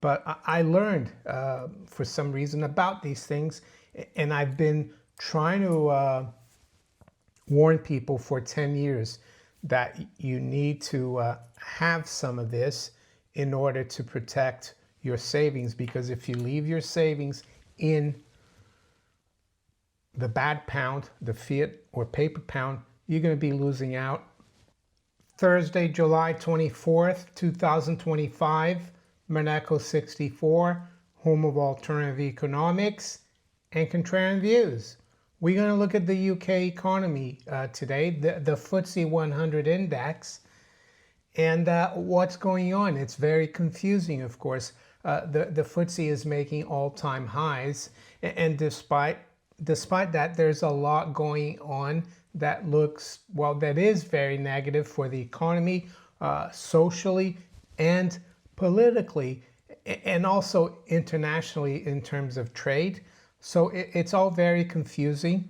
But I learned for some reason about these things, and I've been trying to warn people for 10 years that you need to have some of this in order to protect your savings, because if you leave your savings in the bad pound, the fiat or paper pound, you're going to be losing out. Thursday, July 24th, 2025, Monaco 64, home of alternative economics and contrarian views. We're going to look at the UK economy today, the FTSE-100 index, and what's going on. It's very confusing, of course. The FTSE is making all-time highs, and despite that, there's a lot going on that looks, well, that is very negative for the economy, socially and politically, and also internationally in terms of trade. So it's all very confusing.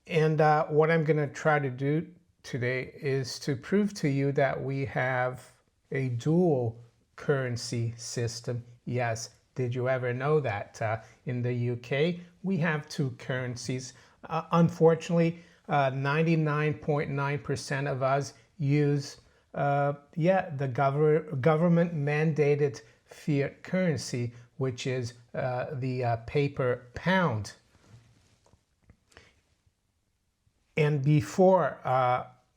And what I'm going to try to do today is to prove to you that we have a dual currency system. Yes, did you ever know that in the UK we have two currencies? Unfortunately, 99.9% of us use the government mandated fiat currency, which is the paper pound. And before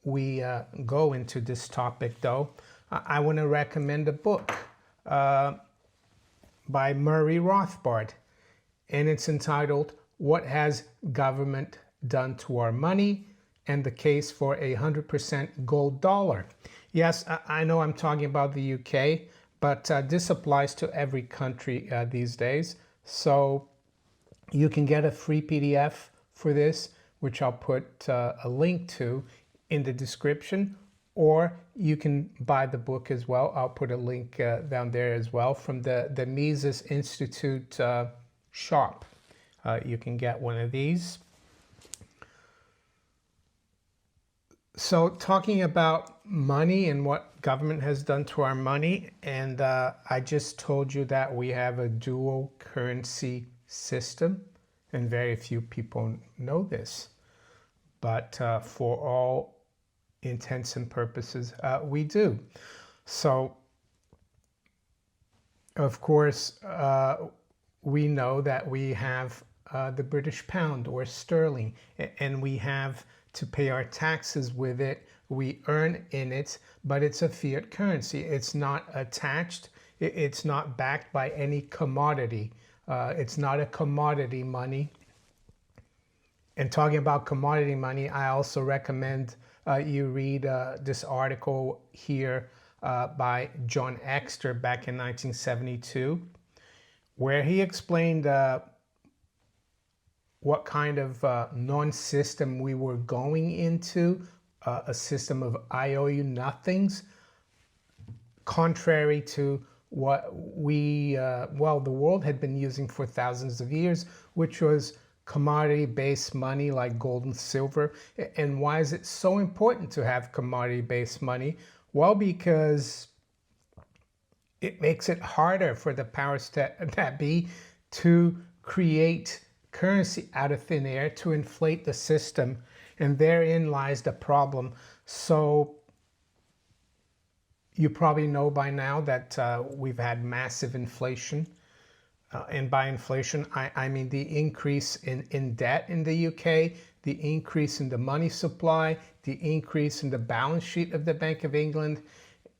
we go into this topic, though, I want to recommend a book by Murray Rothbard, and it's entitled "What Has Government Done to Our Money and the Case for a 100% Gold Dollar." Yes, I know I'm talking about the UK, but this applies to every country these days. So you can get a free PDF for this, which I'll put a link to in the description, or you can buy the book as well. I'll put a link down there as well from the Mises Institute shop. You can get one of these. So talking about money and what government has done to our money, and I just told you that we have a dual currency system, and very few people know this, but for all intents and purposes, we do. So, of course, we know that we have the British pound or sterling, and we have to pay our taxes with it. We earn in it, but it's a fiat currency. It's not attached. It's not backed by any commodity. It's not a commodity money. And talking about commodity money, I also recommend you read this article here by John Exter back in 1972, where he explained what kind of non-system we were going into, a system of IOU nothings, contrary to what the world had been using for thousands of years, which was commodity-based money like gold and silver. And why is it so important to have commodity-based money? Well, because it makes it harder for the powers that be to create currency out of thin air, to inflate the system, and therein lies the problem. So you probably know by now that we've had massive inflation. And by inflation, I mean the increase in debt in the UK, the increase in the money supply, the increase in the balance sheet of the Bank of England.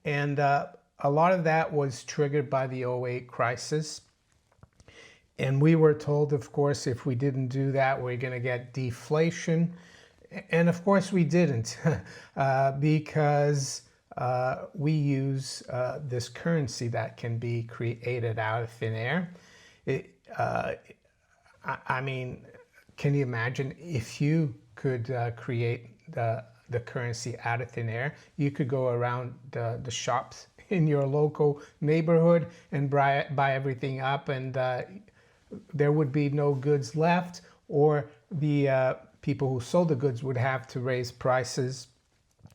And a lot of that was triggered by the '08 crisis. And we were told, of course, if we didn't do that, we're going to get deflation. And of course we didn't, because we use this currency that can be created out of thin air. I mean, can you imagine if you could create the currency out of thin air? You could go around the shops in your local neighborhood and buy everything up, and there would be no goods left, or the people who sold the goods would have to raise prices.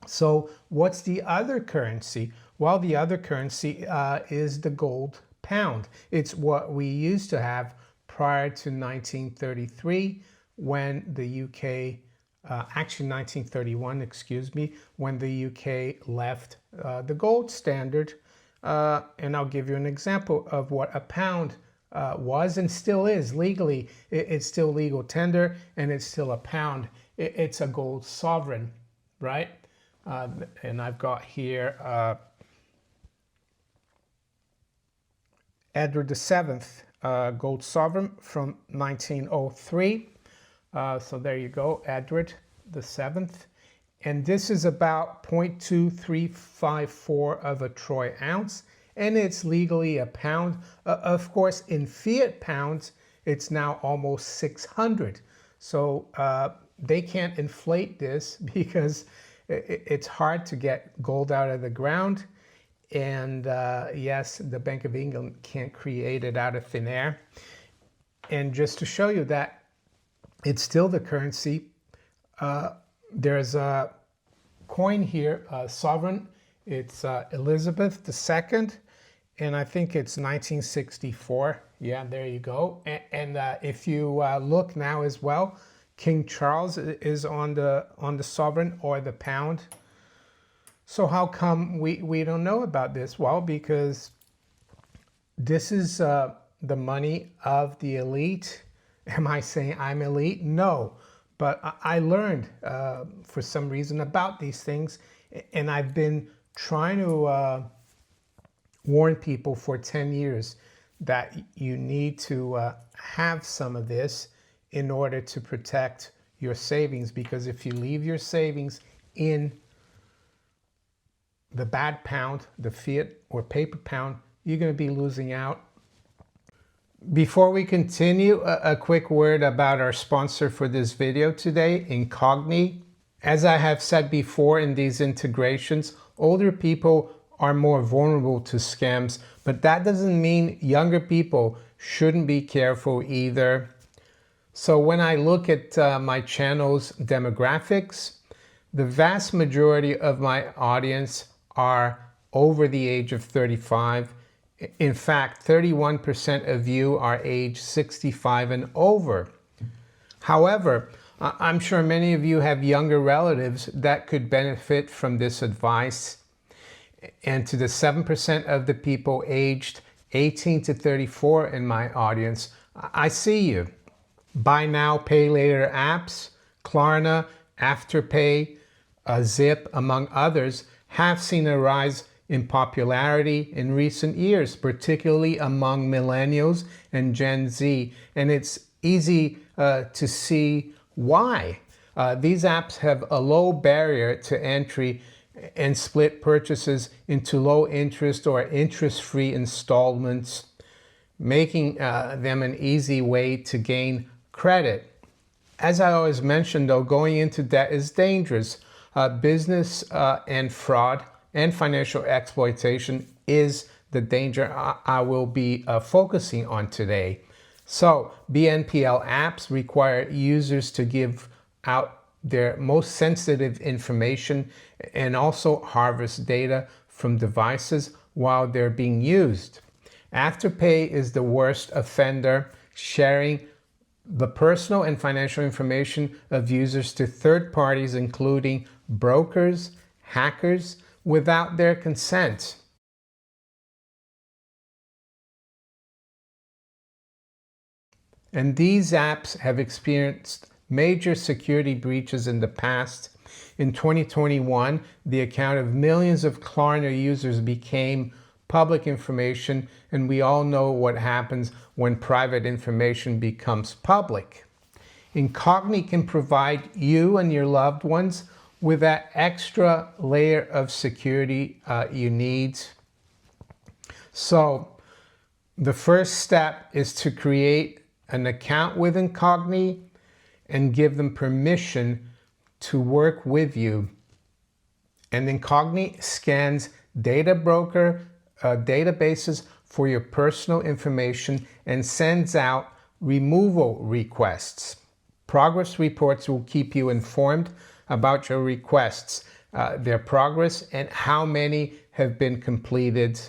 So what's the other currency? Well, the other currency is the gold pound. It's what we used to have prior to 1933 when the UK, actually 1931, excuse me, when the UK left the gold standard. And I'll give you an example of what a pound was and still is legally. It's still legal tender and it's still a pound. It's a gold sovereign, right? And I've got here Edward VII, gold sovereign from 1903. So there you go, Edward VII. And this is about 0.2354 of a troy ounce, and it's legally a pound. Of course, in fiat pounds, it's now almost 600. So they can't inflate this because it's hard to get gold out of the ground. And yes, the Bank of England can't create it out of thin air. And just to show you that it's still the currency, there's a coin here, sovereign. It's Elizabeth II, and I think it's 1964. Yeah, there you go. And if you look now as well, King Charles is on the sovereign or the pound. So how come we don't know about this? Well, because this is the money of the elite. Am I saying I'm elite? No. But I learned for some reason about these things, and I've been trying to warn people for 10 years that you need to have some of this in order to protect your savings, because if you leave your savings in the bad pound, the fiat or paper pound, you're going to be losing out. Before we continue, a quick word about our sponsor for this video today, Incogni. As I have said before in these integrations, older people are more vulnerable to scams, but that doesn't mean younger people shouldn't be careful either. So when I look at my channel's demographics, the vast majority of my audience are over the age of 35. In fact, 31% of you are age 65 and over. However, I'm sure many of you have younger relatives that could benefit from this advice. And to the 7% of the people aged 18 to 34 in my audience, I see you. Buy now, pay later apps, Klarna, Afterpay, Zip, among others, have seen a rise in popularity in recent years, particularly among millennials and Gen Z. And it's easy to see why. These apps have a low barrier to entry and split purchases into low interest or interest-free installments, making them an easy way to gain credit. As I always mention, though, going into debt is dangerous. Business and fraud and financial exploitation is the danger I will be focusing on today. So, BNPL apps require users to give out their most sensitive information and also harvest data from devices while they're being used. Afterpay is the worst offender, sharing the personal and financial information of users to third parties, including brokers, hackers, without their consent. And these apps have experienced major security breaches in the past. In 2021, the account of millions of Klarna users became public information, and we all know what happens when private information becomes public. Incogni can provide you and your loved ones with that extra layer of security you need. So the first step is to create an account with Incogni and give them permission to work with you. And Incogni scans data broker databases for your personal information and sends out removal requests. Progress reports will keep you informed about your requests, their progress, and how many have been completed.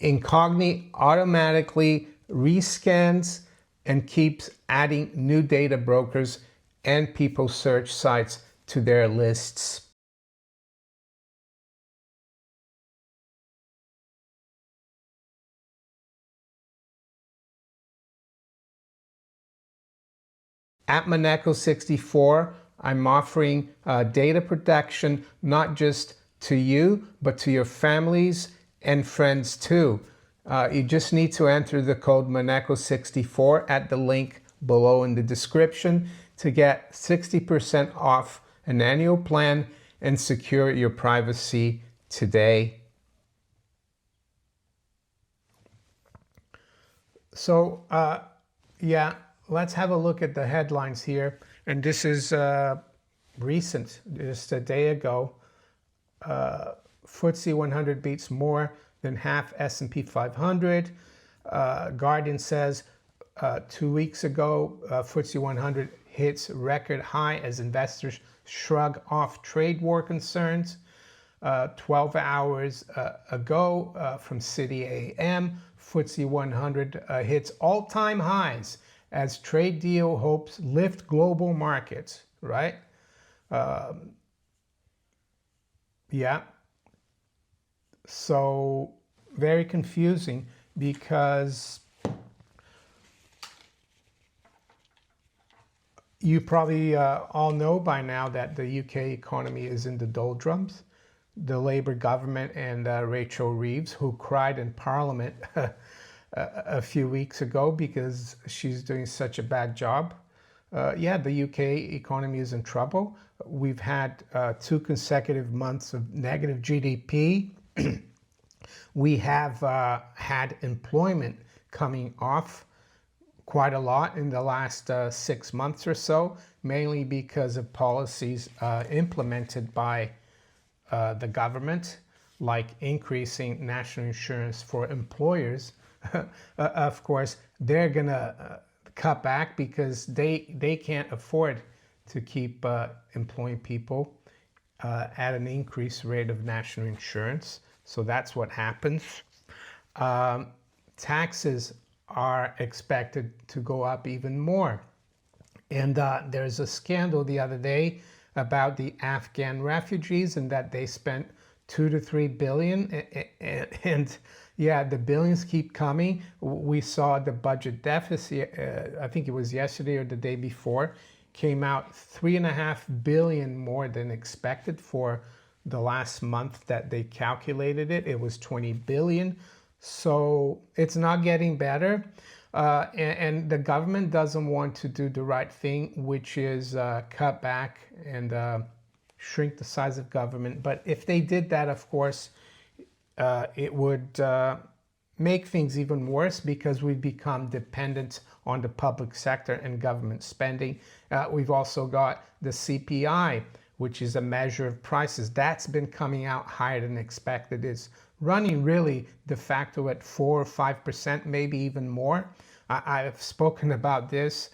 Incogni automatically rescans and keeps adding new data brokers and people search sites to their lists. At Monaco64, I'm offering data protection not just to you, but to your families and friends too. You just need to enter the code Monaco64 at the link below in the description to get 60% off an annual plan and secure your privacy today. So, yeah, let's have a look at the headlines here. And this is recent, just a day ago. FTSE-100 beats more than half S&P 500. Guardian says 2 weeks ago, FTSE-100 hits record high as investors shrug off trade war concerns. 12 hours ago from City AM, FTSE-100 hits all-time highs as trade deal hopes lift global markets, right? Yeah. So very confusing because you probably all know by now that the UK economy is in the doldrums. The Labour government and Rachel Reeves, who cried in Parliament a few weeks ago because she's doing such a bad job. Yeah, the UK economy is in trouble. We've had 2 consecutive months of negative GDP. We have had employment coming off quite a lot in the last 6 months or so, mainly because of policies implemented by the government, like increasing national insurance for employers. Of course, they're gonna cut back because they can't afford to keep employing people at an increased rate of national insurance. So that's what happens. Taxes are expected to go up even more. And there's a scandal the other day about the Afghan refugees and that they spent 2 to 3 billion. And yeah, the billions keep coming. We saw the budget deficit, I think it was yesterday or the day before, came out 3.5 billion more than expected for the last month that they calculated it. It was 20 billion. So it's not getting better. And the government doesn't want to do the right thing, which is cut back and shrink the size of government. But if they did that, of course, it would make things even worse because we've become dependent on the public sector and government spending. We've also got the CPI, which is a measure of prices. That's been coming out higher than expected. It's running really de facto at 4 or 5%, maybe even more. I've spoken about this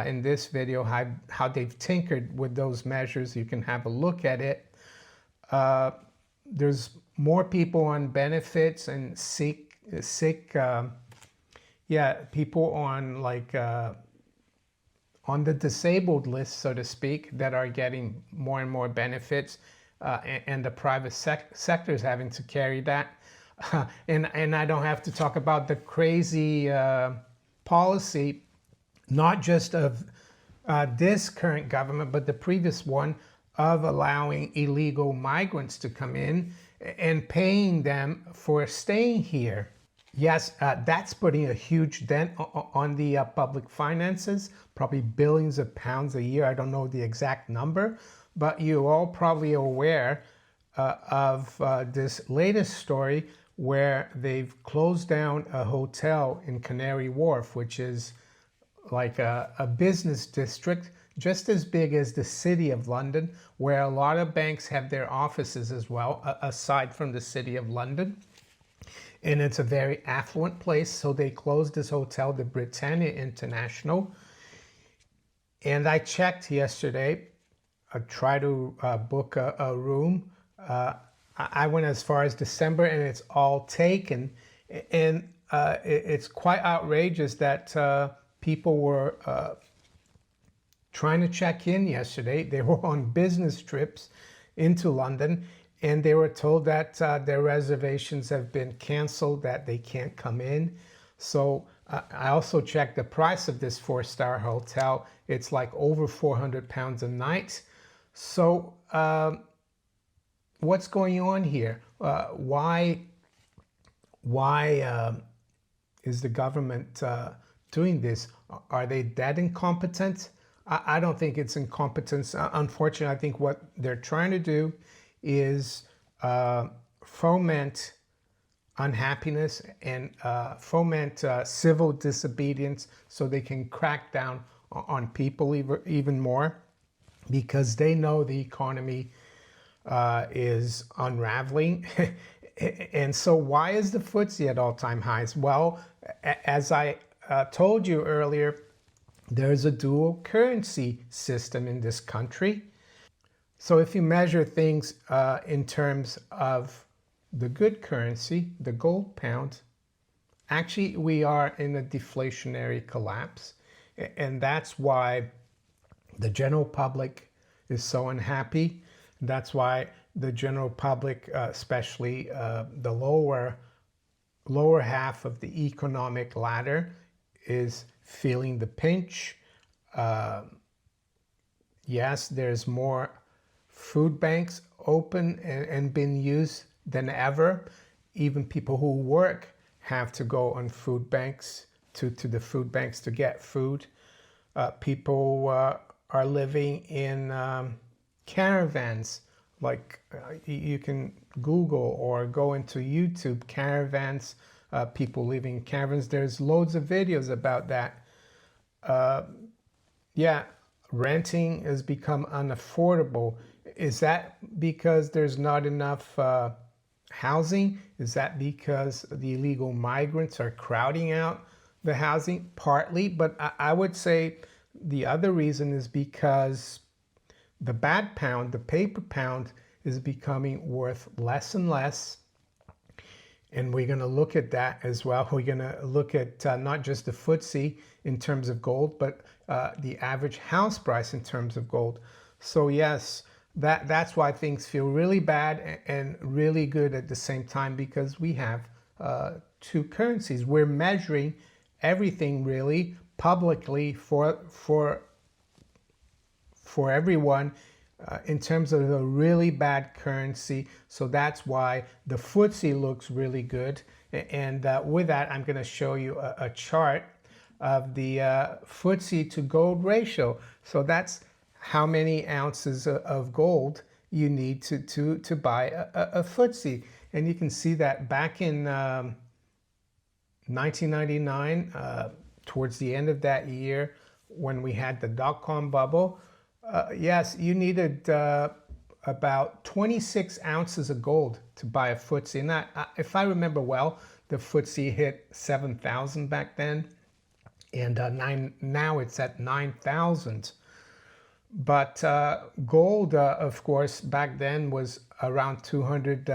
in this video, how they've tinkered with those measures. You can have a look at it. There's more people on benefits and sick, people on like on the disabled list, so to speak, that are getting more and more benefits, and the private sector is having to carry that. And I don't have to talk about the crazy policy, not just of this current government, but the previous one, of allowing illegal migrants to come in and paying them for staying here. Yes, that's putting a huge dent on the public finances, probably billions of pounds a year. I don't know the exact number, but you're all probably aware of this latest story where they've closed down a hotel in Canary Wharf, which is like a business district just as big as the City of London, where a lot of banks have their offices as well, aside from the City of London. And it's a very affluent place, so they closed this hotel, the Britannia International. And I checked yesterday, I tried to book a room. I went as far as December and it's all taken. And it's quite outrageous that people were trying to check in yesterday. They were on business trips into London, and they were told that their reservations have been canceled, that they can't come in. So I also checked the price of this 4-star hotel. It's like over £400 a night. So what's going on here? Why is the government doing this? Are they that incompetent? I don't think it's incompetence. Unfortunately, I think what they're trying to do is foment unhappiness and foment civil disobedience so they can crack down on people even more, because they know the economy is unraveling. And so why is the FTSE at all-time highs? Well, as I told you earlier, there's a dual currency system in this country. So if you measure things in terms of the good currency, the gold pound, actually we are in a deflationary collapse. And that's why the general public is so unhappy. That's why the general public, especially the lower half of the economic ladder, is feeling the pinch. Yes, there's more food banks open and being used than ever. Even people who work have to go on food banks, to the food banks to get food. People are living in caravans. Like you can Google or go into YouTube, caravans, people living in caravans. There's loads of videos about that. Yeah, renting has become unaffordable. Is that because there's not enough housing? Is that because the illegal migrants are crowding out the housing? Partly, but I would say the other reason is because the bad pound, the paper pound, is becoming worth less and less. And we're going to look at that as well. We're going to look at not just the FTSE in terms of gold, but the average house price in terms of gold. So yes, that's why things feel really bad and really good at the same time, because we have two currencies. We're measuring everything really publicly for everyone in terms of a really bad currency. So that's why the FTSE looks really good. And with that, I'm going to show you a chart of the FTSE to gold ratio. So that's how many ounces of gold you need to buy a FTSE. And you can see that back in 1999, towards the end of that year, when we had the dot-com bubble, yes, you needed about 26 ounces of gold to buy a FTSE. And if I remember well, the FTSE hit 7,000 back then, and now it's at 9,000. But gold, of course, back then was around 200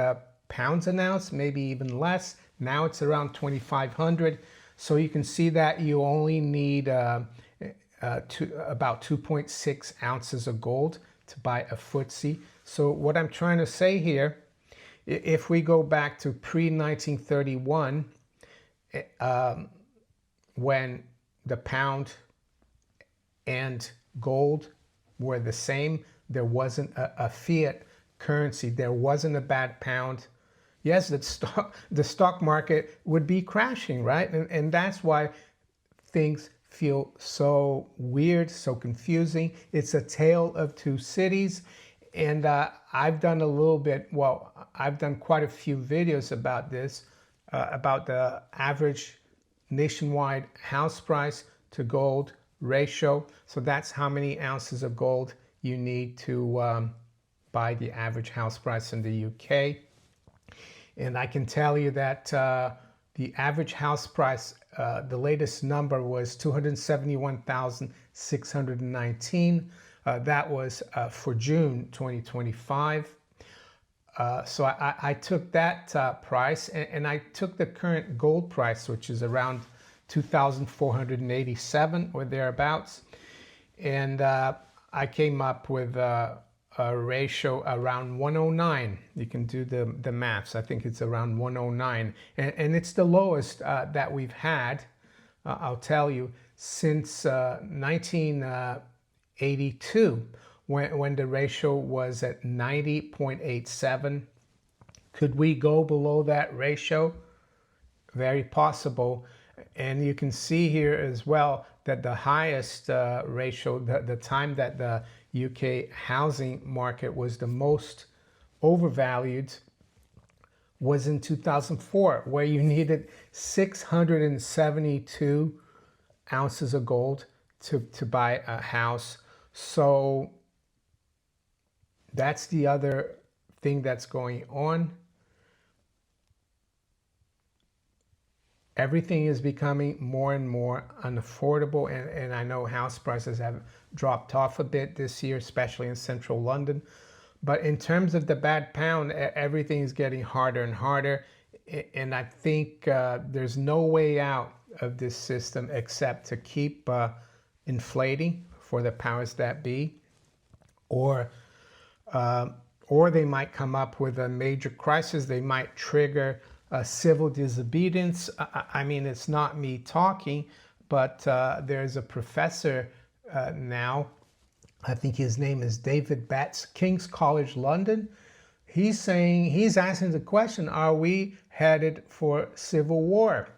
pounds an ounce, maybe even less. Now it's around 2,500. So you can see that you only need about 2.6 ounces of gold to buy a FTSE. So what I'm trying to say here, if we go back to pre-1931, when the pound and gold were the same, there wasn't a fiat currency, there wasn't a bad pound. Yes, the stock market would be crashing, right? And that's why things feel so weird, so confusing. It's a tale of two cities. And I've done I've done quite a few videos about this, about the average nationwide house price to gold ratio. So that's how many ounces of gold you need to buy the average house price in the UK. And I can tell you that the average house price, the latest number was 271,619. That was for June 2025. So I took that price, and I took the current gold price, which is around 2,487 or thereabouts, and I came up with a ratio around 109. You can do the maths. I think it's around 109, and it's the lowest that we've had, I'll tell you, since 1982, when the ratio was at 90.87. Could we go below that ratio? Very possible. And you can see here as well that the highest ratio, the time that the UK housing market was the most overvalued, was in 2004, where you needed 672 ounces of gold to buy a house. So that's the other thing that's going on. Everything is becoming more and more unaffordable, and I know house prices have dropped off a bit this year, especially in central London. But in terms of the bad pound, everything is getting harder and harder, and I think there's no way out of this system except to keep inflating for the powers that be, or they might come up with a major crisis. They might trigger civil disobedience. I mean, it's not me talking, but there's a professor now, I think his name is David Batts, King's College London. He's asking the question, are we headed for civil war?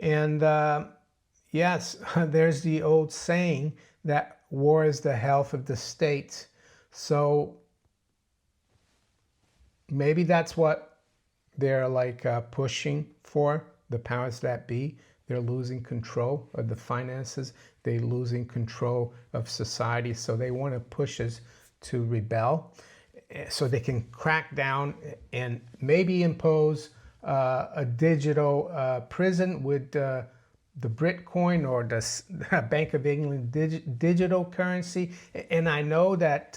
And yes, there's the old saying that war is the health of the state. So maybe that's what they're like pushing for, the powers that be. They're losing control of the finances. They're losing control of society. So they want to push us to rebel so they can crack down and maybe impose a digital prison with the Bitcoin or the Bank of England digital currency. And I know that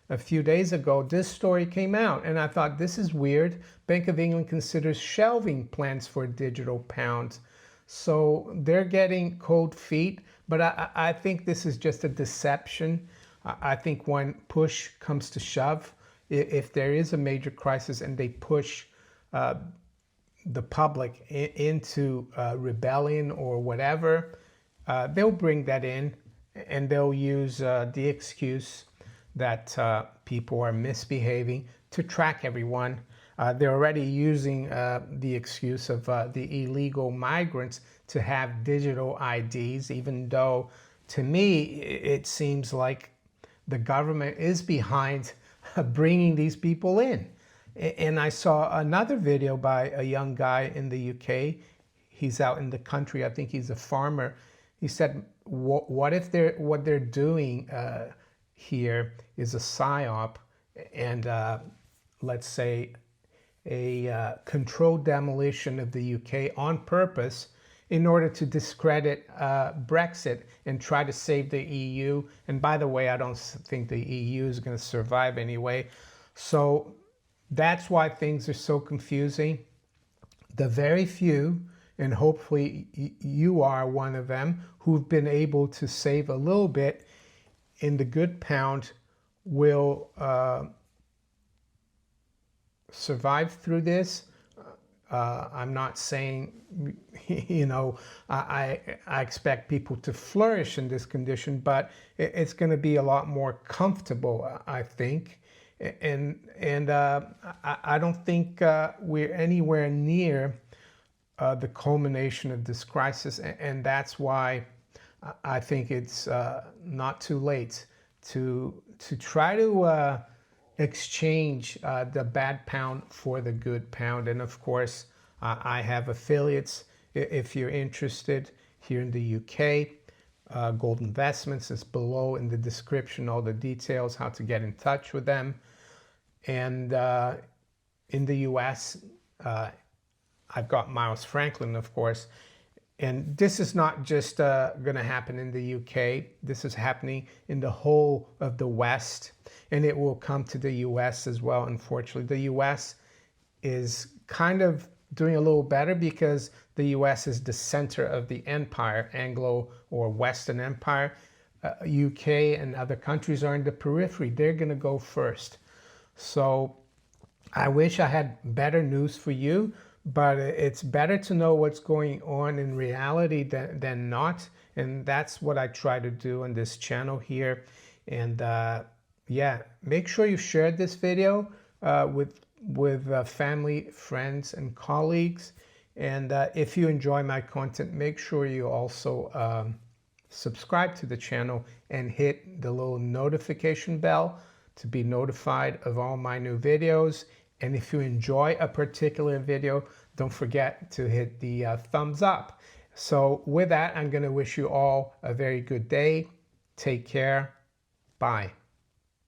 a few days ago, this story came out, and I thought, this is weird. Bank of England considers shelving plans for digital pounds. So they're getting cold feet, but I think this is just a deception. I think when push comes to shove, if there is a major crisis and they push the public into rebellion or whatever, they'll bring that in, and they'll use the excuse that people are misbehaving to track everyone. They're already using the excuse of the illegal migrants to have digital IDs, even though to me it seems like the government is behind bringing these people in. And I saw another video by a young guy in the UK. He's out in the country. I think he's a farmer. He said, what if what they're doing here is a psyop, and let's say a controlled demolition of the UK on purpose in order to discredit Brexit and try to save the EU. And by the way, I don't think the EU is going to survive anyway. So that's why things are so confusing. The very few, and hopefully you are one of them, who've been able to save a little bit in the good pound will survive through this. I'm not saying, I expect people to flourish in this condition, but it's going to be a lot more comfortable, I think. And I don't think we're anywhere near the culmination of this crisis, and that's why I think it's not too late to try to exchange the bad pound for the good pound. And of course, I have affiliates if you're interested here in the UK. Gold Investments is below in the description, all the details, how to get in touch with them. And in the US, I've got Miles Franklin, of course. And this is not just going to happen in the UK. This is happening in the whole of the West, and it will come to the US as well. Unfortunately, the US is kind of doing a little better because the US is the center of the empire, Anglo or Western Empire. UK and other countries are in the periphery. They're going to go first. So I wish I had better news for you, but it's better to know what's going on in reality than not. And that's what I try to do on this channel here. And yeah, make sure you share this video with family, friends, and colleagues. And if you enjoy my content, make sure you also subscribe to the channel and hit the little notification bell to be notified of all my new videos. And if you enjoy a particular video, don't forget to hit the thumbs up. So with that, I'm going to wish you all a very good day. Take care. Bye.